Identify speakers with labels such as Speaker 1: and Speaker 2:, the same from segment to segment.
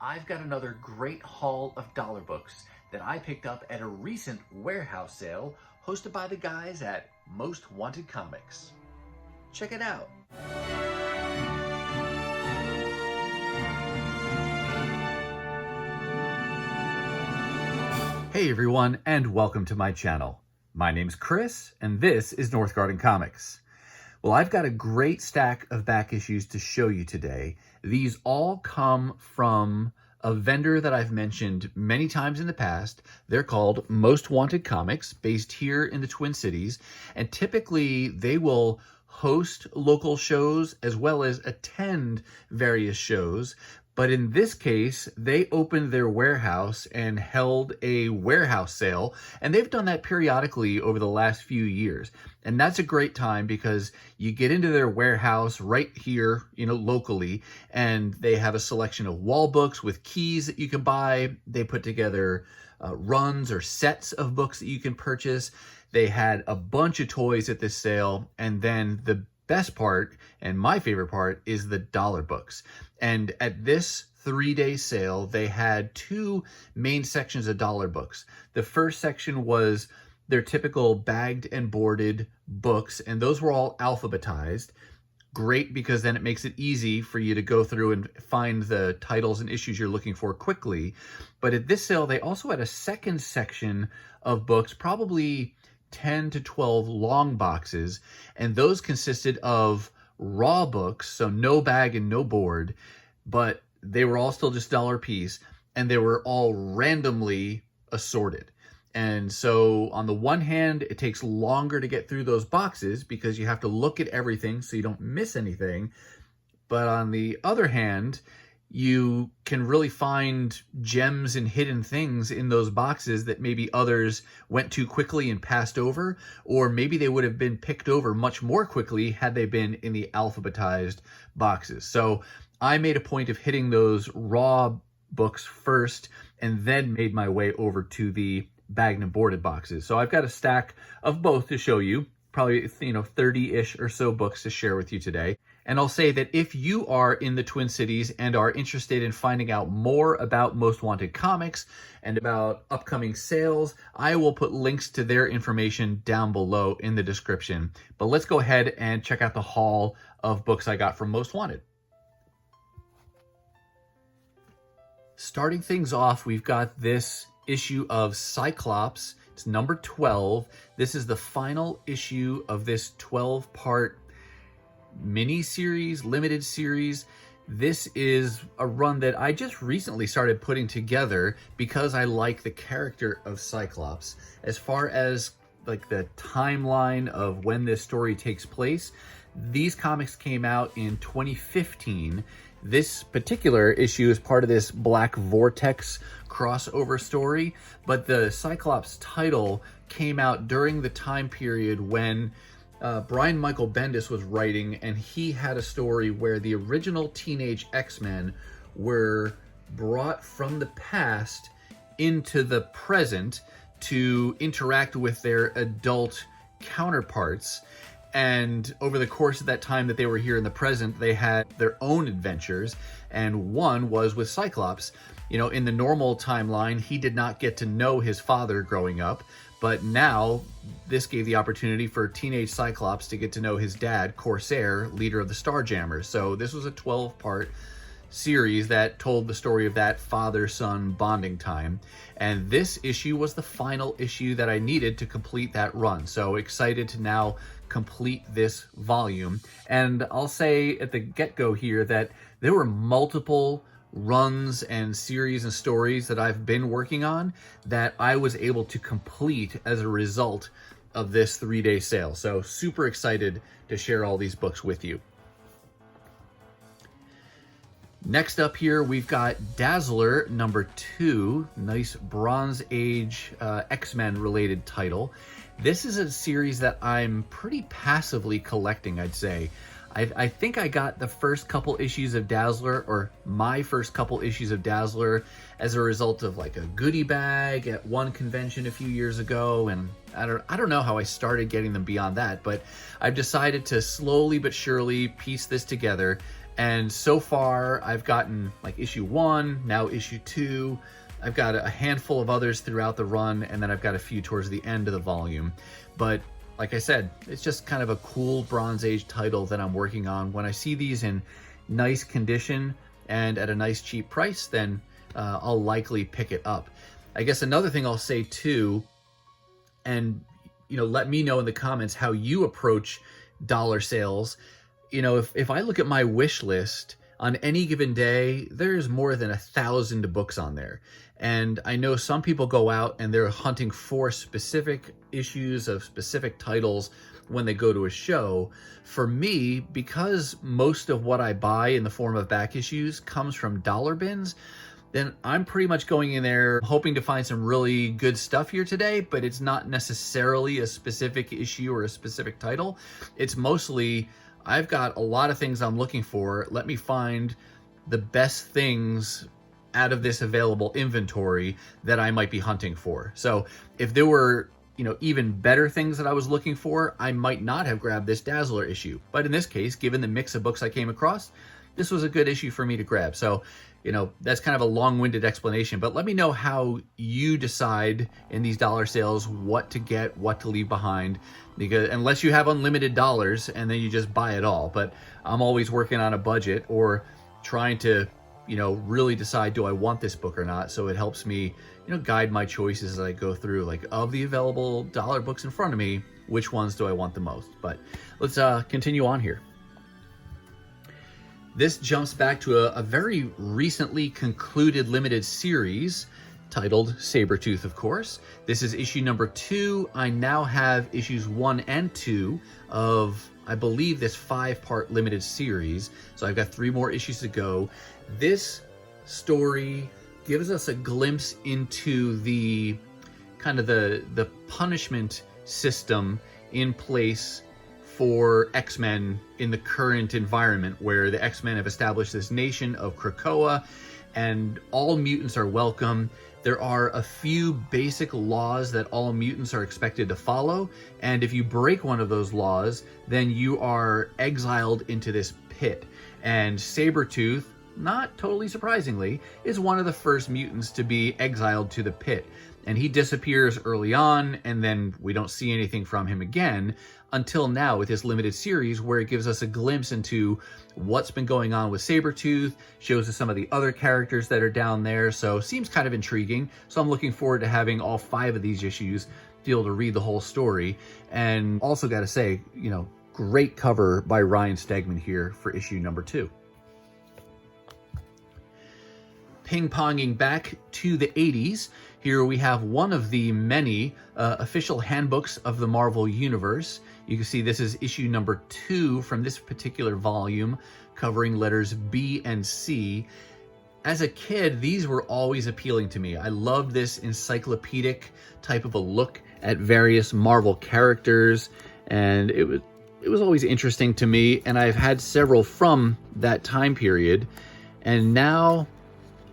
Speaker 1: I've got another great haul of dollar books that I picked up at a recent warehouse sale hosted by the guys at Most Wanted Comics. Check it out. Hey everyone, and welcome to my channel. My name's Chris, and this is Northgarden Comics. Well, I've got a great stack of back issues to show you today. These all come from a vendor that I've mentioned many times in the past. They're called Most Wanted Comics, based here in the Twin Cities, and typically they will host local shows as well as attend various shows. But in this case, they opened their warehouse and held a warehouse sale, and they've done that periodically over the last few years. And that's a great time because you get into their warehouse right here, locally, and they have a selection of wall books with keys that you can buy. They put together runs or sets of books that you can purchase. They had a bunch of toys at this sale, and then the best part, and my favorite part, is the dollar books. And at this 3-day sale, they had two main sections of dollar books. The first section was their typical bagged and boarded books, and those were all alphabetized. Great, because then it makes it easy for you to go through and find the titles and issues you're looking for quickly. But at this sale, they also had a second section of books, probably 10 to 12 long boxes, and those consisted of raw books, so no bag and no board, but they were all still just $1 a piece, and they were all randomly assorted. And so on the one hand, it takes longer to get through those boxes because you have to look at everything so you don't miss anything. But on the other hand, you can really find gems and hidden things in those boxes that maybe others went too quickly and passed over, or maybe they would have been picked over much more quickly had they been in the alphabetized boxes. So I made a point of hitting those raw books first and then made my way over to the bagged and boarded boxes. So I've got a stack of both to show you, probably 30-ish or so books to share with you today. And I'll say that if you are in the Twin Cities and are interested in finding out more about Most Wanted Comics and about upcoming sales, I will put links to their information down below in the description. But let's go ahead and check out the haul of books I got from Most Wanted. Starting things off, we've got this issue of Cyclops. It's number 12. This is the final issue of this 12-part mini-series, limited series. This is a run that I just recently started putting together because I like the character of Cyclops. As far as like the timeline of when this story takes place, these comics came out in 2015. This particular issue is part of this Black Vortex crossover story, but the Cyclops title came out during the time period when Brian Michael Bendis was writing, and he had a story where the original Teenage X-Men were brought from the past into the present to interact with their adult counterparts. And over the course of that time that they were here in the present, they had their own adventures, and one was with Cyclops. In the normal timeline, he did not get to know his father growing up, but now this gave the opportunity for teenage Cyclops to get to know his dad, Corsair, leader of the Starjammers. So this was a 12-part series that told the story of that father-son bonding time. And this issue was the final issue that I needed to complete that run. So excited to now complete this volume. And I'll say at the get-go here that there were multiple runs and series and stories that I've been working on that I was able to complete as a result of this 3-day sale. So super excited to share all these books with you. Next up here, we've got Dazzler number 2, nice Bronze Age X-Men related title. This is a series that I'm pretty passively collecting, I'd say. I think I got the first couple issues of Dazzler, or my first couple issues of Dazzler, as a result of like a goodie bag at one convention a few years ago, and I don't know how I started getting them beyond that, but I've decided to slowly but surely piece this together, And so far, I've gotten like issue 1, now issue 2. I've got a handful of others throughout the run, and then I've got a few towards the end of the volume. But like I said, it's just kind of a cool Bronze Age title that I'm working on. When I see these in nice condition and at a nice cheap price, then I'll likely pick it up. I guess another thing I'll say too, and let me know in the comments how you approach dollar sales. If I look at my wish list, on any given day, there's more than 1,000 books on there. And I know some people go out and they're hunting for specific issues of specific titles when they go to a show. For me, because most of what I buy in the form of back issues comes from dollar bins, then I'm pretty much going in there hoping to find some really good stuff here today, but it's not necessarily a specific issue or a specific title. It's mostly, I've got a lot of things I'm looking for. Let me find the best things out of this available inventory that I might be hunting for. So if there were, even better things that I was looking for, I might not have grabbed this Dazzler issue. But in this case, given the mix of books I came across, this was a good issue for me to grab. So, that's kind of a long-winded explanation, but let me know how you decide in these dollar sales what to get, what to leave behind, because unless you have unlimited dollars and then you just buy it all. But I'm always working on a budget or trying to, really decide, do I want this book or not? So it helps me, guide my choices as I go through, like, of the available dollar books in front of me, which ones do I want the most? But let's continue on here. This jumps back to a very recently concluded limited series titled Sabretooth, of course. This is issue number 2. I now have issues 1 and 2 of, I believe, this 5-part limited series. So I've got 3 more issues to go. This story gives us a glimpse into the kind of the punishment system in place for X-Men in the current environment, where the X-Men have established this nation of Krakoa and all mutants are welcome. There are a few basic laws that all mutants are expected to follow, and if you break one of those laws, then you are exiled into this pit. And Sabretooth, not totally surprisingly, is one of the first mutants to be exiled to the pit. And he disappears early on, and then we don't see anything from him again until now with this limited series, where it gives us a glimpse into what's been going on with Sabretooth, shows us some of the other characters that are down there. So seems kind of intriguing. So I'm looking forward to having all 5 of these issues to be able to read the whole story. And also got to say, great cover by Ryan Stegman here for issue number 2. Ping-ponging back to the 80s, here we have one of the many official handbooks of the Marvel Universe. You can see this is issue number 2 from this particular volume, covering letters B and C. As a kid, these were always appealing to me. I loved this encyclopedic type of a look at various Marvel characters, and it was always interesting to me, and I've had several from that time period. And now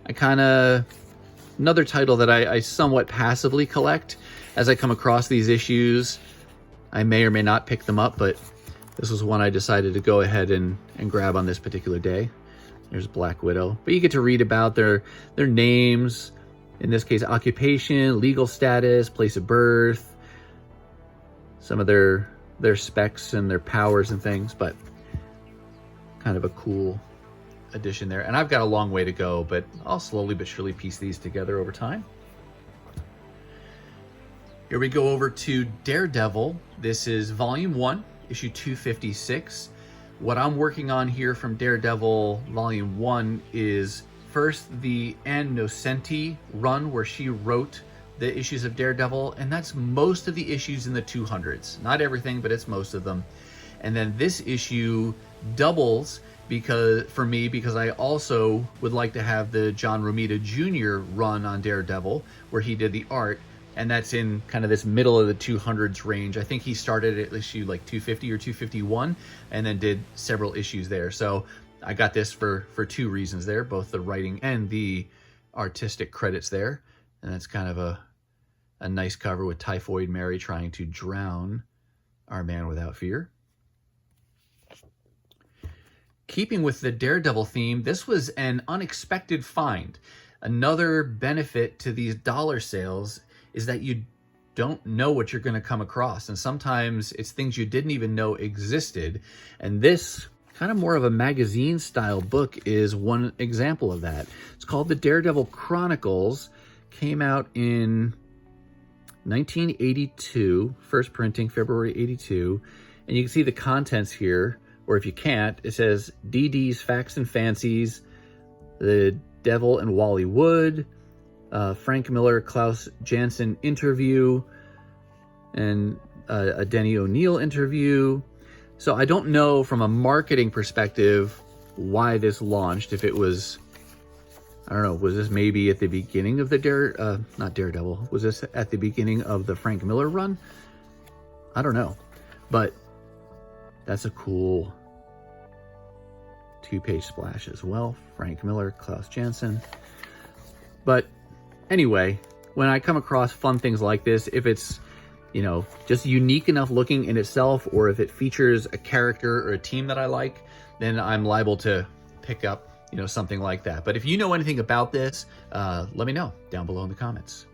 Speaker 1: another title that I somewhat passively collect. As I come across these issues, I may or may not pick them up, but this was one I decided to go ahead and grab on this particular day. There's Black Widow. But you get to read about their names, in this case, occupation, legal status, place of birth, some of their specs and their powers and things, but kind of a cool addition there. And I've got a long way to go, but I'll slowly but surely piece these together over time. Here we go over to Daredevil. This is volume 1, issue 256. What I'm working on here from Daredevil volume 1 is first the Ann Nocenti run, where she wrote the issues of Daredevil, and that's most of the issues in the 200s. Not everything, but it's most of them. And then this issue doubles because I also would like to have the John Romita Jr. run on Daredevil, where he did the art, and that's in kind of this middle of the 200s range. I think he started at issue like 250 or 251 and then did several issues there. So I got this for 2 reasons there, both the writing and the artistic credits there. And that's kind of a nice cover with Typhoid Mary trying to drown our man without fear. keeping with the Daredevil theme, this was an unexpected find. Another benefit to these dollar sales is that you don't know what you're going to come across. And sometimes it's things you didn't even know existed. And this kind of more of a magazine style book is one example of that. It's called The Daredevil Chronicles. Came out in 1982, first printing February 82. And you can see the contents here, or if you can't, it says DD's Facts and Fancies, The Devil and Wally Wood, Frank Miller, Klaus Janson interview, and a Denny O'Neil interview. So I don't know from a marketing perspective why this launched. If it was, I don't know, was this maybe at the beginning of the not Daredevil, was this at the beginning of the Frank Miller run? I don't know, but that's a cool 2-page splash as well. Frank Miller, Klaus Janson. But anyway, when I come across fun things like this, if it's, you know, just unique enough looking in itself, or if it features a character or a team that I like, then I'm liable to pick up, you know, something like that. But if you know anything about this, let me know down below in the comments.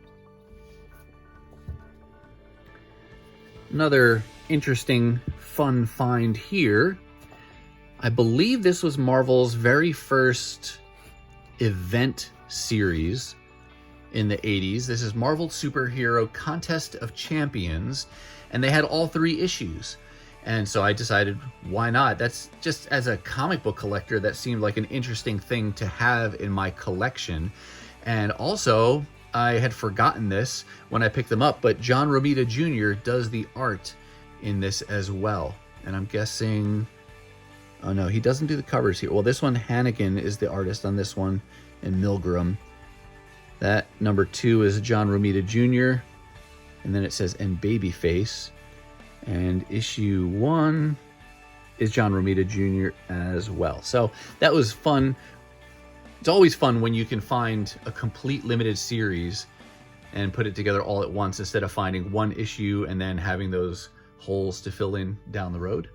Speaker 1: Another interesting, fun find here. I believe this was Marvel's very first event series in the 80s. This is Marvel Superhero Contest of Champions, and they had all 3 issues. And so I decided, why not? That's just, as a comic book collector, that seemed like an interesting thing to have in my collection. And also, I had forgotten this when I picked them up, but John Romita Jr. does the art in this as well. And I'm guessing, oh no, he doesn't do the covers here. Well, this one, Hannigan is the artist on this one, and Milgram. That number 2 is John Romita Jr. And then it says, and Babyface. And issue 1 is John Romita Jr. as well. So that was fun. It's always fun when you can find a complete limited series and put it together all at once, instead of finding one issue and then having those holes to fill in down the road.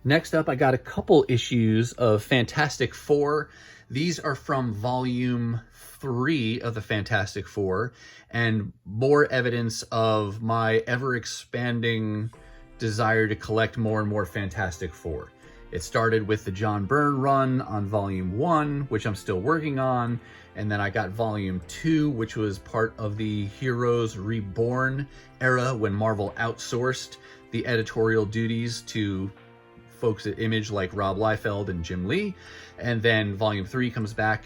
Speaker 1: Next up, I got a couple issues of Fantastic Four. These are from volume 3 of the Fantastic Four, and more evidence of my ever-expanding desire to collect more and more Fantastic Four. It started with the John Byrne run on volume 1, which I'm still working on, and then I got volume 2, which was part of the Heroes Reborn era, when Marvel outsourced the editorial duties to folks at Image like Rob Liefeld and Jim Lee. And then volume 3 comes back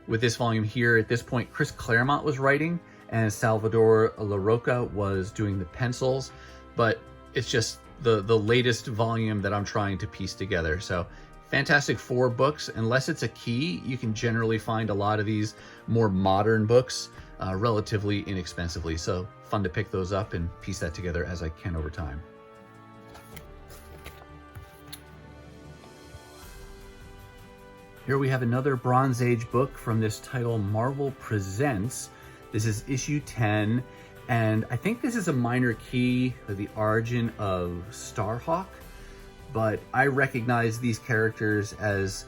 Speaker 1: with this volume here. At this point, Chris Claremont was writing and Salvador LaRocca was doing the pencils, but it's just the latest volume that I'm trying to piece together. So Fantastic Four books, unless it's a key, you can generally find a lot of these more modern books relatively inexpensively. So fun to pick those up and piece that together as I can over time. Here we have another Bronze Age book from this title, Marvel Presents. This is issue 10, and I think this is a minor key of the origin of Starhawk, but I recognize these characters as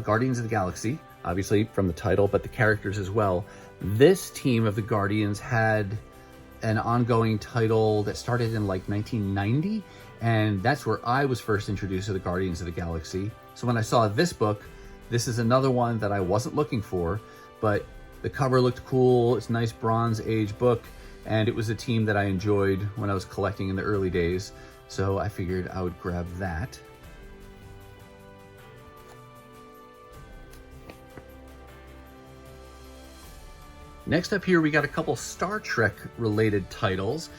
Speaker 1: Guardians of the Galaxy, obviously from the title, but the characters as well. This team of the Guardians had an ongoing title that started in like 1990, and that's where I was first introduced to the Guardians of the Galaxy. So when I saw this book, this is another one that I wasn't looking for, but the cover looked cool. It's a nice Bronze Age book, and it was a team that I enjoyed when I was collecting in the early days, so I figured I would grab that. Next up here, we got a couple Star Trek related titles.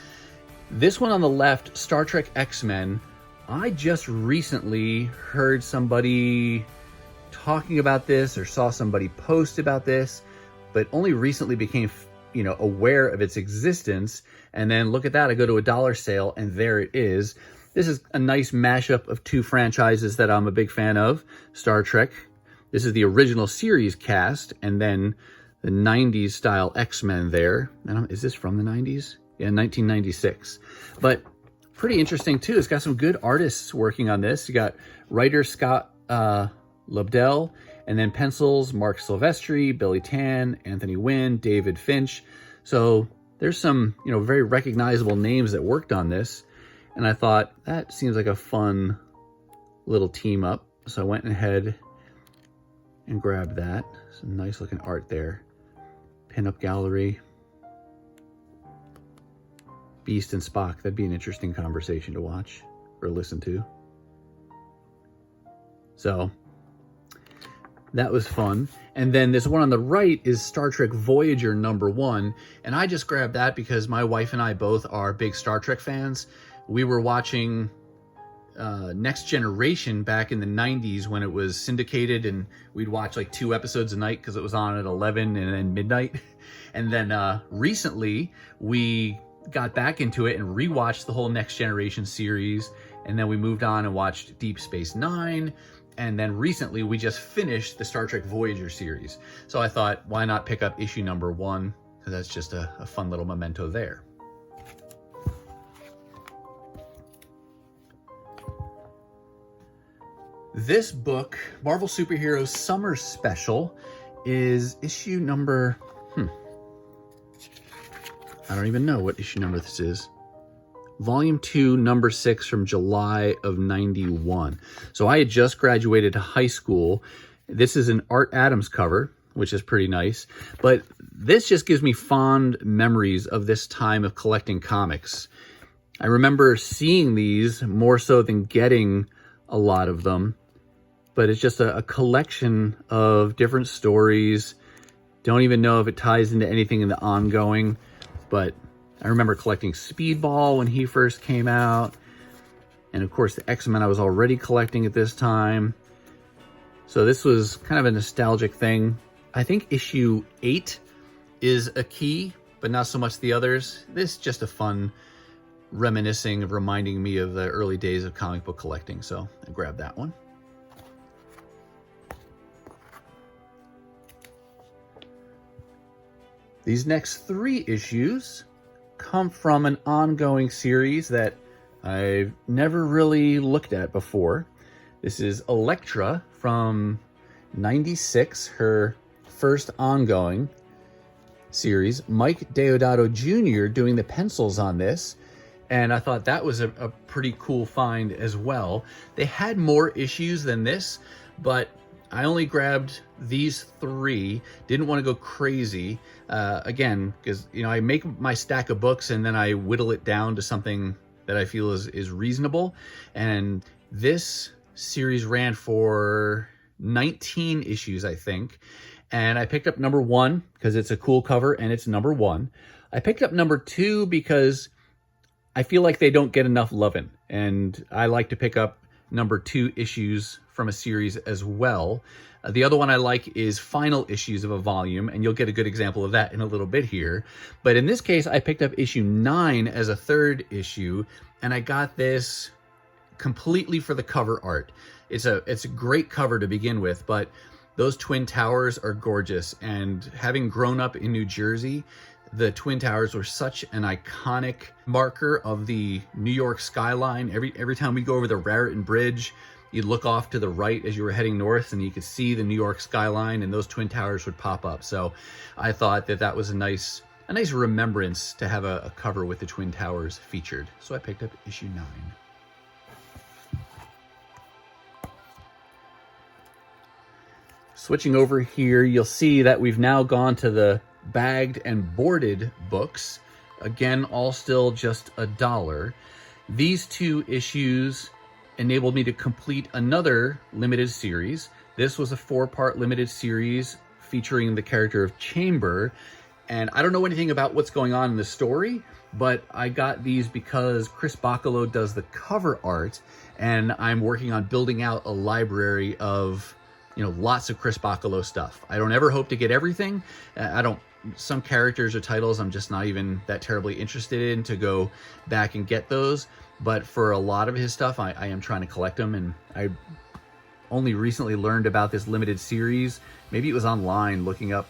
Speaker 1: This one on the left, Star Trek X-Men. I just recently heard somebody talking about this or saw somebody post about this, but only recently became, you know, aware of its existence. And then look at that, I go to a dollar sale and there it is. This is a nice mashup of 2 franchises that I'm a big fan of. Star Trek, this is the original series cast, and then the 90s style X-Men there. And is this from the 90s? Yeah, 1996. But pretty interesting too. It's got some good artists working on this. You got writer Scott Lobdell, and then pencils Mark Silvestri, Billy Tan, Anthony Wynn, David Finch. So there's some, very recognizable names that worked on this. And I thought that seems like a fun little team up. So I went ahead and grabbed that. Some nice looking art there. Pinup gallery. Beast and Spock. That'd be an interesting conversation to watch or listen to. So that was fun. And then this one on the right is Star Trek Voyager #1. And I just grabbed that because my wife and I both are big Star Trek fans. We were watching Next Generation back in the 90s when it was syndicated, and we'd watch like 2 episodes a night because it was on at 11 and then midnight. And then recently we got back into it and rewatched the whole Next Generation series. And then we moved on and watched Deep Space Nine. And then recently we just finished the Star Trek Voyager series. So I thought, why not pick up issue #1? Because that's just a fun little memento there. This book, Marvel Superheroes Summer Special, is issue number... I don't even know what issue number this is. Volume 2, number 6 from July of '91. So I had just graduated high school. This is an Art Adams cover, which is pretty nice. But this just gives me fond memories of this time of collecting comics. I remember seeing these more so than getting a lot of them. But it's just a collection of different stories. Don't even know if it ties into anything in the ongoing. But I remember collecting Speedball when he first came out. And of course, the X-Men I was already collecting at this time. So this was kind of a nostalgic thing. I think issue 8 is a key, but not so much the others. This is just a fun reminiscing, reminding me of the early days of comic book collecting. So I grabbed that one. These next 3 issues come from an ongoing series that I've never really looked at before. This is Elektra from '96, her first ongoing series. Mike Deodato Jr. doing the pencils on this. And I thought that was a pretty cool find as well. They had more issues than this, but I only grabbed these 3, didn't want to go crazy. Again, because, I make my stack of books and then I whittle it down to something that I feel is reasonable. And this series ran for 19 issues, I think. And I picked up #1 because it's a cool cover and it's #1. I picked up #2 because I feel like they don't get enough loving. And I like to pick up #2 issues from a series as well. The other one I like is final issues of a volume, and you'll get a good example of that in a little bit here. But in this case, I picked up issue 9 as a 3rd issue, and I got this completely for the cover art. It's a great cover to begin with, but those Twin Towers are gorgeous. And having grown up in New Jersey, the Twin Towers were such an iconic marker of the New York skyline. Every time we go over the Raritan Bridge, you'd look off to the right as you were heading north and you could see the New York skyline and those Twin Towers would pop up. So I thought that was a nice remembrance to have a cover with the Twin Towers featured. So I picked up issue 9. Switching over here, you'll see that we've now gone to the bagged and boarded books. Again, all still just $1. These 2 issues enabled me to complete another limited series. This was a 4-part limited series featuring the character of Chamber. And I don't know anything about what's going on in the story, but I got these because Chris Bacalo does the cover art, and I'm working on building out a library of, lots of Chris Bacalo stuff. I don't ever hope to get everything. Some characters or titles I'm just not even that terribly interested in to go back and get those. But for a lot of his stuff, I am trying to collect them. And I only recently learned about this limited series. Maybe it was online looking up,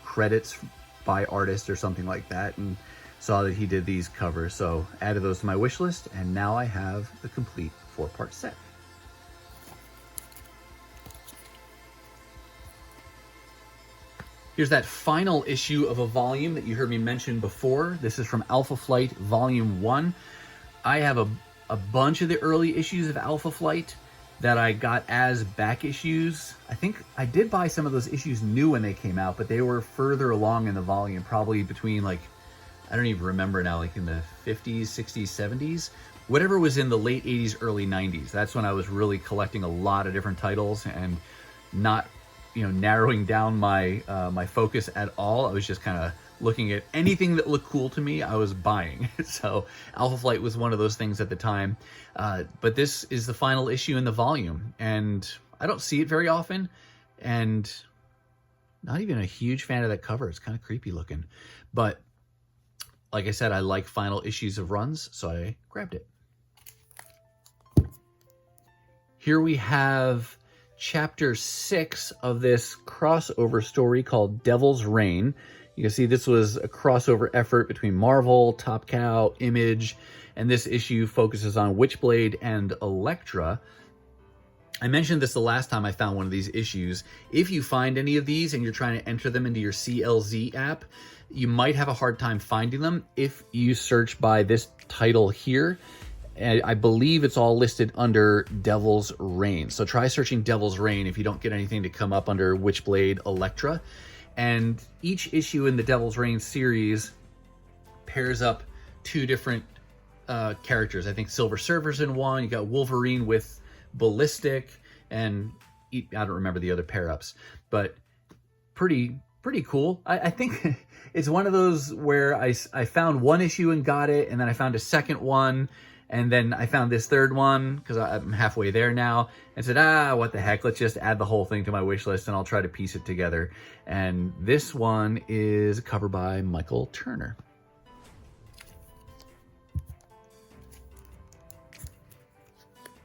Speaker 1: credits by artist or something like that. And saw that he did these covers, so added those to my wish list, and now I have the complete 4-part set. Here's that final issue of a volume that you heard me mention before. This is from Alpha Flight Volume 1. I have a bunch of the early issues of Alpha Flight that I got as back issues. I think I did buy some of those issues new when they came out, but they were further along in the volume, probably between, like, I don't even remember now, like in the 50s, 60s, 70s. Whatever was in the late 80s, early 90s. That's when I was really collecting a lot of different titles and not, narrowing down my my focus at all. I was just kind of looking at anything that looked cool to me, I was buying. So Alpha Flight was one of those things at the time. But this is the final issue in the volume, and I don't see it very often, and not even a huge fan of that cover. It's kind of creepy looking. But like I said, I like final issues of runs, so I grabbed it. Here we have Chapter 6 of this crossover story called Devil's Reign. You can see this was a crossover effort between Marvel, Top Cow, Image, and this issue focuses on Witchblade and Elektra. I mentioned this the last time I found one of these issues. If you find any of these and you're trying to enter them into your CLZ app, you might have a hard time finding them if you search by this title here. And I believe it's all listed under Devil's Reign. So try searching Devil's Reign if you don't get anything to come up under Witchblade, Elektra. And each issue in the Devil's Reign series pairs up two different characters. I think Silver Surfer's in one. You got Wolverine with Ballistic, and I don't remember the other pair-ups. But pretty cool. I think it's one of those where I found one issue and got it, and then I found a second one, and then I found this third one, because I'm halfway there now, and said, what the heck, let's just add the whole thing to my wish list, and I'll try to piece it together. And this one is a cover by Michael Turner.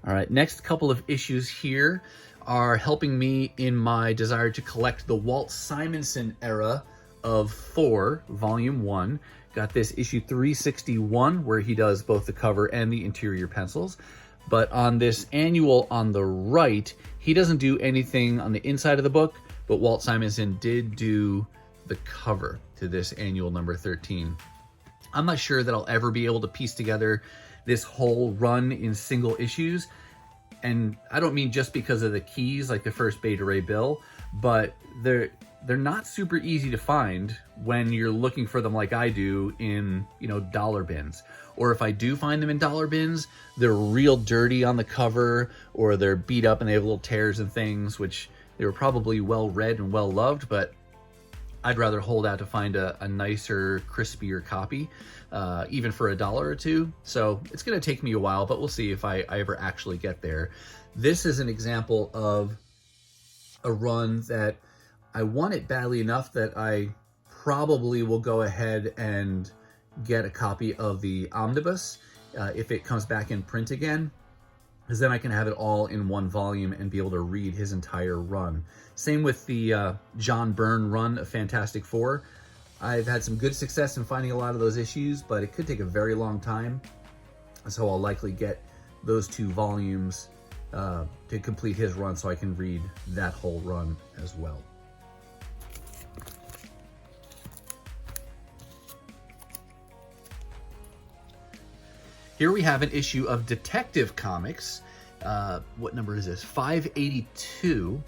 Speaker 1: All right, next couple of issues here are helping me in my desire to collect the Walt Simonson era of Thor, Volume 1. Got this issue 361, where he does both the cover and the interior pencils. But on this annual on the right, he doesn't do anything on the inside of the book, but Walt Simonson did do the cover to this annual number 13. I'm not sure that I'll ever be able to piece together this whole run in single issues. And I don't mean just because of the keys, like the first Beta Ray Bill, but they're not super easy to find when you're looking for them like I do in, dollar bins. Or if I do find them in dollar bins, they're real dirty on the cover, or they're beat up and they have little tears and things, which they were probably well read and well loved, but I'd rather hold out to find a nicer, crispier copy, even for $1 or $2. So it's going to take me a while, but we'll see if I ever actually get there. This is an example of a run that I want it badly enough that I probably will go ahead and get a copy of the omnibus if it comes back in print again, because then I can have it all in one volume and be able to read his entire run. Same with the John Byrne run of Fantastic Four. I've had some good success in finding a lot of those issues, but it could take a very long time. So I'll likely get those 2 volumes to complete his run so I can read that whole run as well. Here we have an issue of Detective Comics. What number is this? 582.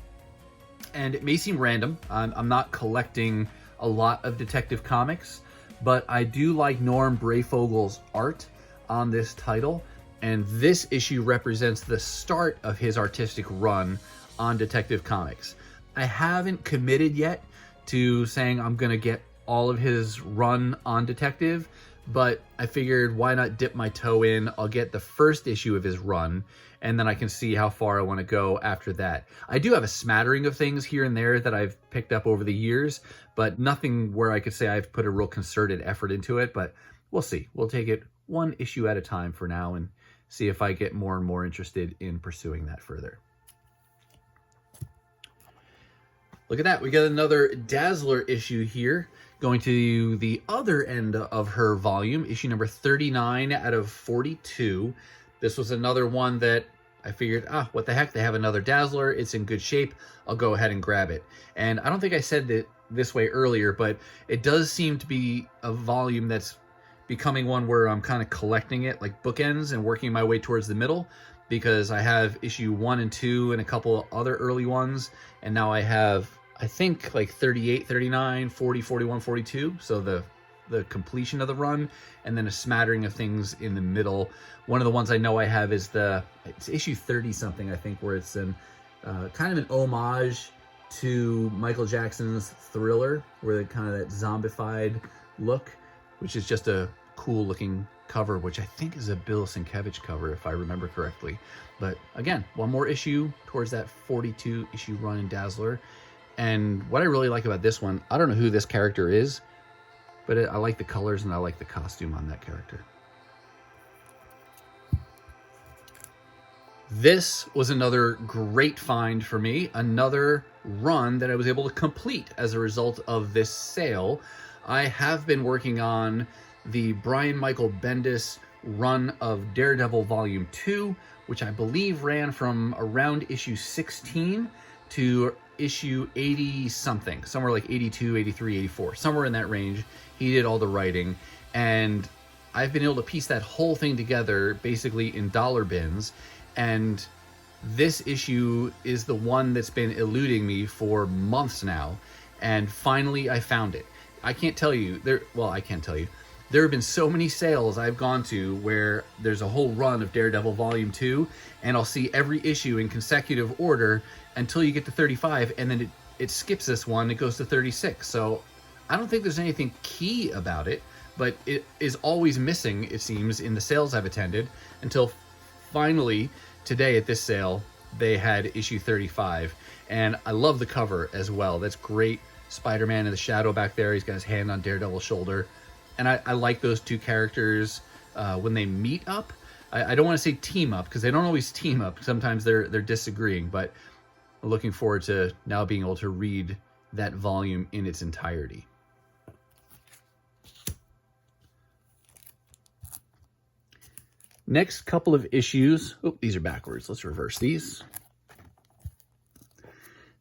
Speaker 1: And it may seem random. I'm not collecting a lot of Detective Comics, but I do like Norm Brayfogel's art on this title. And this issue represents the start of his artistic run on Detective Comics. I haven't committed yet to saying I'm going to get all of his run on Detective, but I figured why not dip my toe in? I'll get the first issue of his run, and then I can see how far I want to go after that. I do have a smattering of things here and there that I've picked up over the years, but nothing where I could say I've put a real concerted effort into it, but we'll see. We'll take it one issue at a time for now and see if I get more and more interested in pursuing that further. Look at that, we got another Dazzler issue here. Going to the other end of her volume, issue number 39 out of 42. This was another one that I figured, what the heck, they have another Dazzler, it's in good shape, I'll go ahead and grab it. And I don't think I said that this way earlier, but it does seem to be a volume that's becoming one where I'm kind of collecting it like bookends and working my way towards the middle, because I have issue 1 and 2 and a couple other early ones, and now I have, I think, like 38, 39, 40, 41, 42, so the completion of the run, and then a smattering of things in the middle. One of the ones I know I have is it's issue 30 something, I think, where it's an kind of an homage to Michael Jackson's Thriller, where they kind of that zombified look, which is just a cool looking cover, which I think is a Bill Sienkiewicz cover, if I remember correctly. But again, one more issue towards that 42 issue run in Dazzler. And what I really like about this one, I don't know who this character is, but I like the colors and I like the costume on that character. This was another great find for me, another run that I was able to complete as a result of this sale. I have been working on the Brian Michael Bendis run of Daredevil Volume 2, which I believe ran from around issue 16 to issue 80 something, somewhere like 82, 83, 84, somewhere in that range. He did all the writing, and I've been able to piece that whole thing together basically in dollar bins. And this issue is the one that's been eluding me for months now, and finally I found it. I can't tell you, I can't tell you. There have been so many sales I've gone to where there's a whole run of Daredevil Volume 2, and I'll see every issue in consecutive order until you get to 35, and then it skips this one, it goes to 36. So I don't think there's anything key about it, but it is always missing, it seems, in the sales I've attended, until finally today at this sale they had issue 35. And I love the cover as well. That's great. Spider-Man in the shadow back there, he's got his hand on Daredevil's shoulder. And I like those two characters when they meet up. I don't want to say team up, because they don't always team up. Sometimes they're disagreeing, but I'm looking forward to now being able to read that volume in its entirety. Next couple of issues. Oh, these are backwards. Let's reverse these.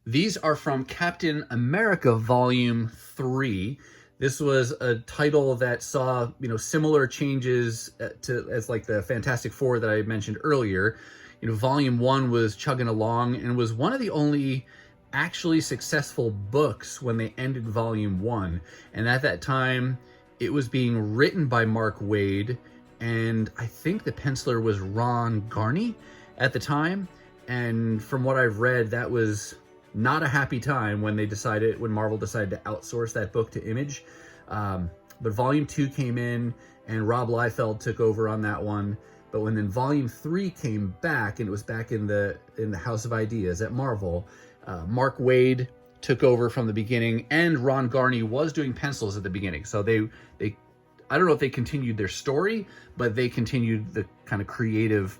Speaker 1: These are from Captain America Volume 3. This was a title that saw, similar changes as like the Fantastic Four that I mentioned earlier. Volume 1 was chugging along and was one of the only actually successful books when they ended Volume 1. And at that time, it was being written by Mark Waid, and I think the penciler was Ron Garney at the time. And from what I've read, that was not a happy time when Marvel decided to outsource that book to Image. But Volume 2 came in, and Rob Liefeld took over on that one. But when then Volume 3 came back, and it was back in the House of Ideas at Marvel, Mark Waid took over from the beginning, and Ron Garney was doing pencils at the beginning. So they I don't know if they continued their story, but they continued the kind of creative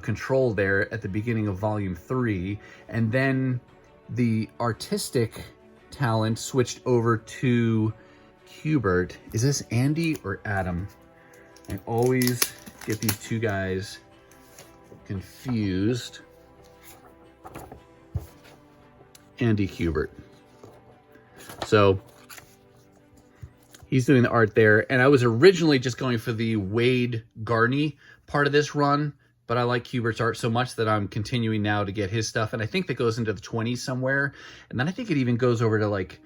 Speaker 1: control there at the beginning of Volume 3. And then the artistic talent switched over to Kubert. Is this Andy or Adam? I always get these two guys confused. Andy Kubert. So he's doing the art there. And I was originally just going for the Waid Garney part of this run, but I like Kubert's art so much that I'm continuing now to get his stuff. And I think that goes into the 20s somewhere. And then I think it even goes over to like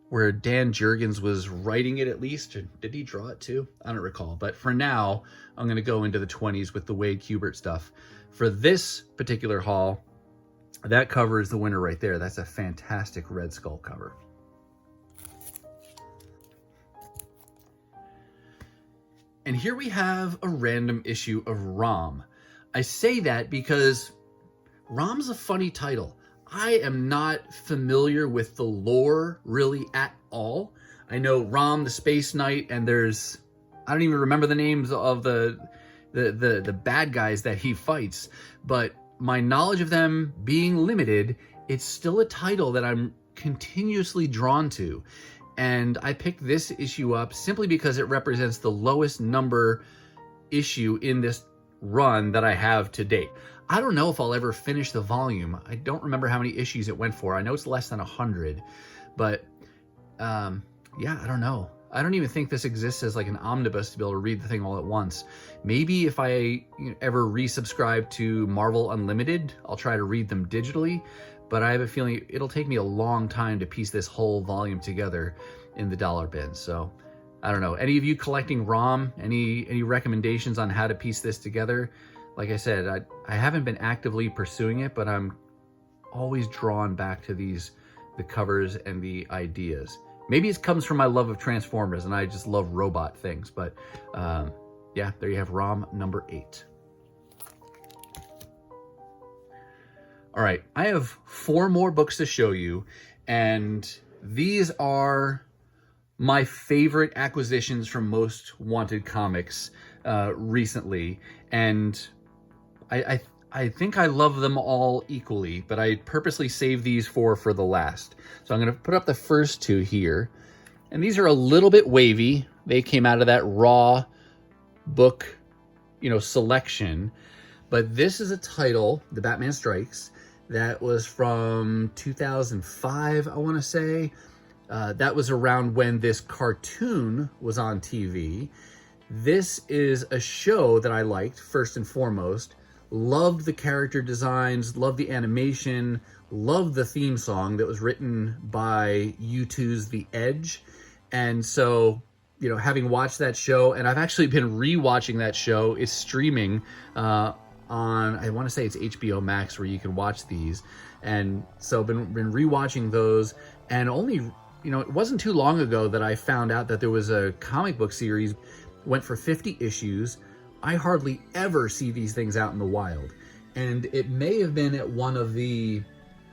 Speaker 1: where Dan Jurgens was writing it at least. Or did he draw it too? I don't recall. But for now, I'm going to go into the 20s with the Waid Kubert stuff. For this particular haul, that cover is the winner right there. That's a fantastic Red Skull cover. And here we have a random issue of Rom. I say that because Rom's a funny title. I am not familiar with the lore really at all. I know Rom the Space Knight, and I don't even remember the names of the bad guys that he fights, but my knowledge of them being limited, it's still a title that I'm continuously drawn to. And I picked this issue up simply because it represents the lowest number issue in this run that I have to date. I don't know if I'll ever finish the volume. I don't remember how many issues it went for. I know it's less than 100, but yeah, I don't know. I don't even think this exists as like an omnibus to be able to read the thing all at once. Maybe if I ever resubscribe to Marvel Unlimited, I'll try to read them digitally, but I have a feeling it'll take me a long time to piece this whole volume together in the dollar bin. So I don't know. Any of you collecting ROM, any recommendations on how to piece this together? Like I said, I haven't been actively pursuing it, but I'm always drawn back to the covers and the ideas. Maybe it comes from my love of Transformers and I just love robot things, but yeah, there you have ROM number 8. All right, I have 4 more books to show you, and these are my favorite acquisitions from Most Wanted Comics recently, and I think I love them all equally, but I purposely saved these for the last. So I'm going to put up the first 2 here, and these are a little bit wavy. They came out of that raw book, selection, but this is a title, The Batman Strikes, that was from 2005, I want to say. That was around when this cartoon was on TV. This is a show that I liked, first and foremost. Loved the character designs, loved the animation, loved the theme song that was written by U2's The Edge. And so, having watched that show, and I've actually been rewatching that show, it's streaming on, I want to say it's HBO Max, where you can watch these. And so been rewatching those, and only, it wasn't too long ago that I found out that there was a comic book series, went for 50 issues. I hardly ever see these things out in the wild. And it may have been at one of the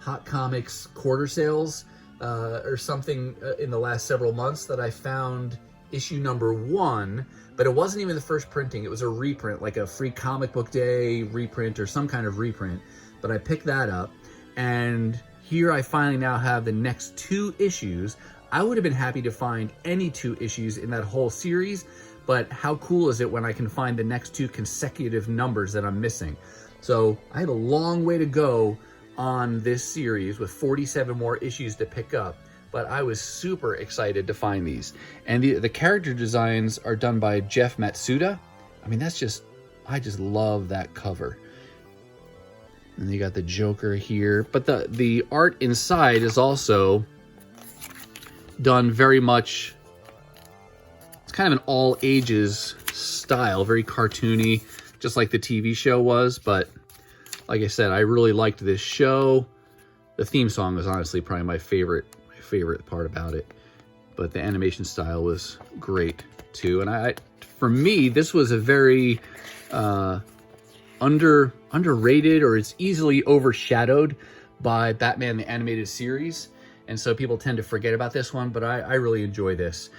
Speaker 1: Hot Comics quarter sales or something in the last several months that I found issue number 1, but it wasn't even the first printing. It was a reprint, like a free comic book day reprint or some kind of reprint. But I picked that up, and here I finally now have the next 2 issues. I would have been happy to find any 2 issues in that whole series, but how cool is it when I can find the next 2 consecutive numbers that I'm missing? So I had a long way to go on this series with 47 more issues to pick up, but I was super excited to find these. And the character designs are done by Jeff Matsuda. I mean, I just love that cover. And you got the Joker here, but the art inside is also done very much, it's kind of an all ages style, very cartoony, just like the TV show was. But like I said, I really liked this show. The theme song was honestly probably my favorite part about it, but the animation style was great too. And for me, this was a very underrated, or it's easily overshadowed by Batman the Animated Series, and so people tend to forget about this one, but I really enjoy this.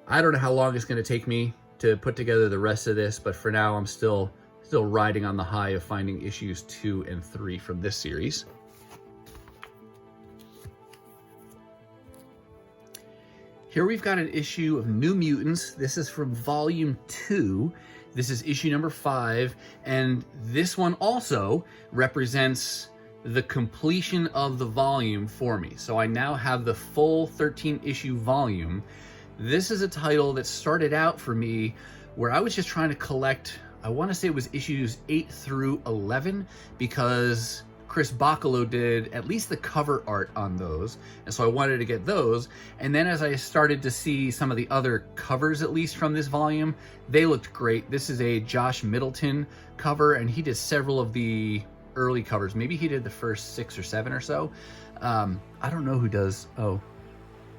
Speaker 1: I don't know how long it's going to take me to put together the rest of this, but for now I'm still riding on the high of finding issues 2 and 3 from this series. Here we've got an issue of New Mutants. This is from volume 2. This is issue number 5, and this one also represents the completion of the volume for me. So I now have the full 13 issue volume. This is a title that started out for me where I was just trying to collect, I want to say it was issues 8 through 11, because Chris Bacalo did at least the cover art on those, and so I wanted to get those. And then as I started to see some of the other covers, at least from this volume, they looked great. This is a Josh Middleton cover, and he did several of the early covers. Maybe he did the first 6 or 7 or so. I don't know who does,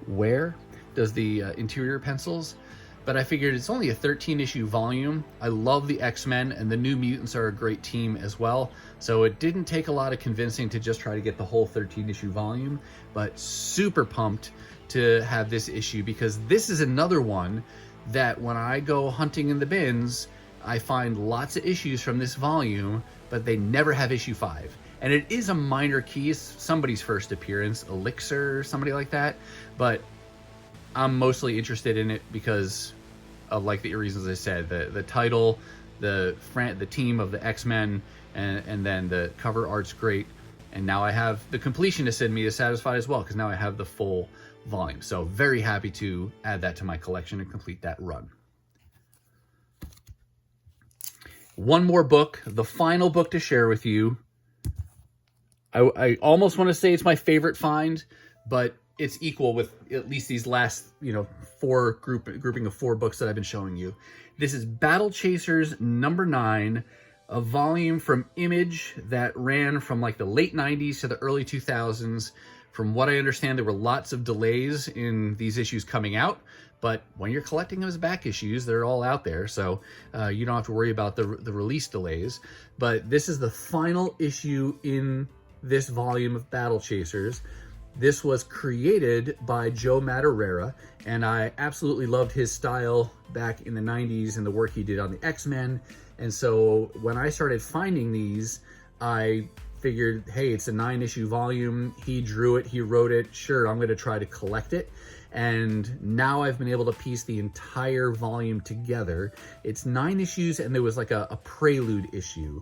Speaker 1: Where does the interior pencils, but I figured it's only a 13 issue volume. I love the X-Men, and the New Mutants are a great team as well. So it didn't take a lot of convincing to just try to get the whole 13 issue volume, but super pumped to have this issue, because this is another one that when I go hunting in the bins, I find lots of issues from this volume, but they never have issue 5. And it is a minor key, somebody's first appearance, Elixir or somebody like that. But I'm mostly interested in it because of like the reasons I said, the title, the team of the X-Men, and then the cover art's great. And now I have the completionist in me is satisfied as well, because now I have the full volume. So very happy to add that to my collection and complete that run. One more book, the final book to share with you. I almost want to say it's my favorite find, but it's equal with at least these last, grouping of 4 books that I've been showing you. This is Battle Chasers #9, a volume from Image that ran from like the late 90s to the early 2000s. From what I understand, there were lots of delays in these issues coming out, but when you're collecting them as back issues, they're all out there, so you don't have to worry about the release delays. But this is the final issue in this volume of Battle Chasers. This was created by Joe Madureira, and I absolutely loved his style back in the 90s and the work he did on the X-Men. And so when I started finding these, I figured, hey, it's a 9-issue volume. He drew it, he wrote it. Sure, I'm going to try to collect it. And now I've been able to piece the entire volume together. It's 9 issues, and there was like a prelude issue.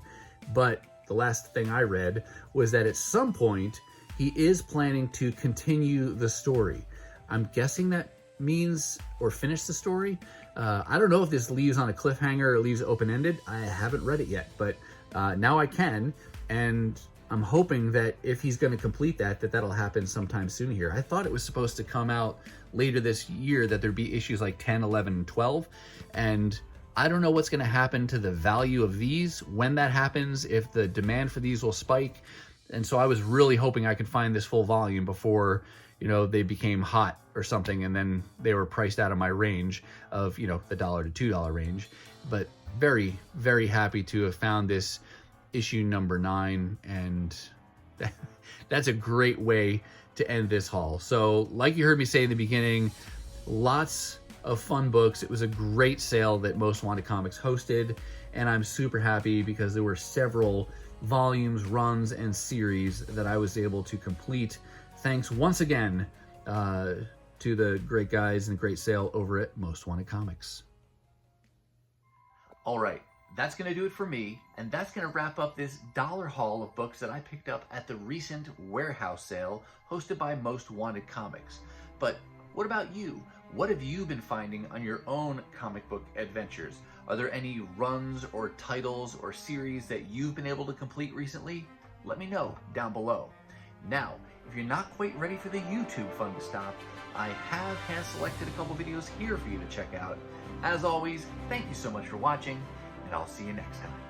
Speaker 1: But the last thing I read was that at some point, he is planning to continue the story. I'm guessing that means, or finish the story. I don't know if this leaves on a cliffhanger or leaves open-ended. I haven't read it yet, but now I can. And I'm hoping that if he's going to complete that'll happen sometime soon here. I thought it was supposed to come out later this year, that there'd be issues like 10, 11, and 12. And I don't know what's going to happen to the value of these when that happens, if the demand for these will spike. And so I was really hoping I could find this full volume before, they became hot or something, and then they were priced out of my range of, the $1 to $2 range. But very, very happy to have found this issue #9, and that's a great way to end this haul. So like you heard me say in the beginning, lots of fun books. It was a great sale that Most Wanted Comics hosted, and I'm super happy because there were several volumes, runs, and series that I was able to complete. Thanks once again to the great guys and great sale over at Most Wanted Comics. All right, that's going to do it for me, and that's going to wrap up this dollar haul of books that I picked up at the recent warehouse sale hosted by Most Wanted Comics. But what about you? What have you been finding on your own comic book adventures? Are there any runs or titles or series that you've been able to complete recently? Let me know down below. Now, if you're not quite ready for the YouTube fun to stop, I have hand-selected a couple videos here for you to check out. As always, thank you so much for watching, and I'll see you next time.